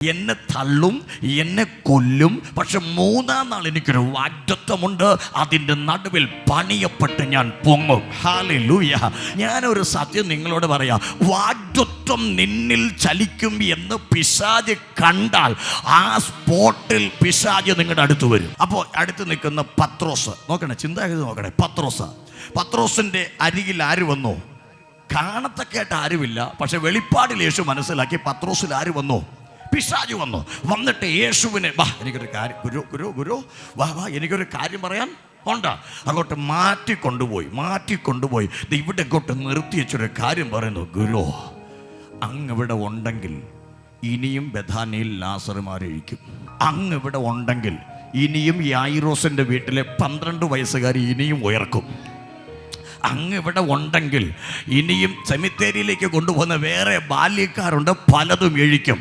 എന്നെ തള്ളും, എന്നെ കൊല്ലും, പക്ഷെ മൂന്നാം നാൾ എനിക്കൊരു വാഗ്ദത്തമുണ്ട്. അതിൻ്റെ നടുവിൽ പണിയപ്പെട്ട് ഞാൻ പൊങ്ങും. ഹല്ലേലൂയ. ഞാനൊരു സത്യം നിങ്ങളോട് പറയാം. വാഗ്ദത്തം നിന്നിൽ ചലിക്കും എന്ന് പിശാച് കണ്ടാൽ ആ സ്പോട്ടിൽ പിശാച് നിങ്ങളുടെ അടുത്ത് വരും. അപ്പോൾ അടുത്ത് നിൽക്കുന്ന പത്രോസ് നോക്കണേ, ചിന്താഗതി നോക്കണേ. പത്രോസിൻ്റെ അരികിൽ ആര് വന്നു? കാണത്തക്കേട്ട് ആരുമില്ല, പക്ഷെ വെളിപ്പാടിൽ യേശു മനസ്സിലാക്കി പത്രോസിൽ ആര് വന്നു? പിശാച് വന്നു. വന്നിട്ട് യേശുവിനെ വാ, എനിക്കൊരു കാര്യം ഗുരു വാ എനിക്കൊരു കാര്യം പറയാൻ ഉണ്ട്. അങ്ങോട്ട് മാറ്റിക്കൊണ്ടുപോയി ഇവിടെ ഇങ്ങോട്ട് നിർത്തി വെച്ചൊരു കാര്യം പറയുന്നു. ഗുരു, അങ്ങിവിടെ ഉണ്ടെങ്കിൽ ഇനിയും ബഥാനിയിൽ ലാസറുമാരഴിക്കും. അങ്ങിവിടെ ഉണ്ടെങ്കിൽ ഇനിയും യായിറോസിൻ്റെ വീട്ടിലെ 12 വയസ്സുകാരി ഇനിയും ഉയർക്കും. അങ്ങിവിടെ ഉണ്ടെങ്കിൽ ഇനിയും സെമിത്തേരിയിലേക്ക് കൊണ്ടുപോകുന്ന വേറെ ബാല്യക്കാരുണ്ട്, പലതും എഴിക്കും.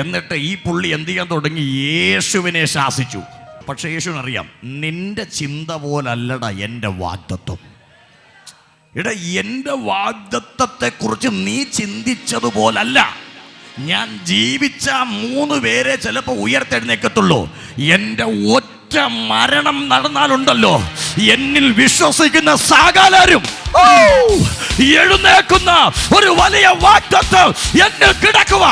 എന്നിട്ട് ഈ പുള്ളി എന്ത് ചെയ്യാൻ തുടങ്ങി? യേശുവിനെ ശാസിച്ചു. പക്ഷെ യേശുവിനറിയാം, നിന്റെ ചിന്ത പോലല്ലടാ എൻ്റെ വാഗ്ദത്തം. എൻ്റെ വാഗ്ദത്തത്തെക്കുറിച്ച് നീ ചിന്തിച്ചതുപോലല്ല. ഞാൻ ജീവിച്ച 3 പേരെ ചിലപ്പോൾ ഉയർത്തെഴുന്നേക്കത്തുള്ളൂ. എൻ്റെ ഒറ്റ മരണം നടന്നാലുണ്ടല്ലോ, എന്നിൽ വിശ്വസിക്കുന്ന സകലരും എഴുന്നേക്കുന്ന ഒരു വലിയ വാഗ്ദത്തം എന്നിൽ കിടക്കുക.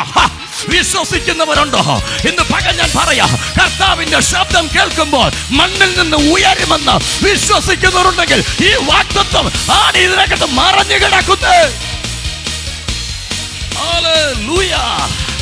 വിശ്വസിക്കുന്നവരുണ്ടോ? ഇന്ന് പകൽ ഞാൻ പറയാം, കർത്താവിന്റെ ശബ്ദം കേൾക്കുമ്പോൾ മണ്ണിൽ നിന്ന് ഉയരുമെന്ന് വിശ്വസിക്കുന്നവരുണ്ടെങ്കിൽ ഈ വാഗ്ദത്തം ആണ് ഇതിനകത്ത് മറഞ്ഞു കിടക്കുന്നത്. ഹല്ലേലൂയ.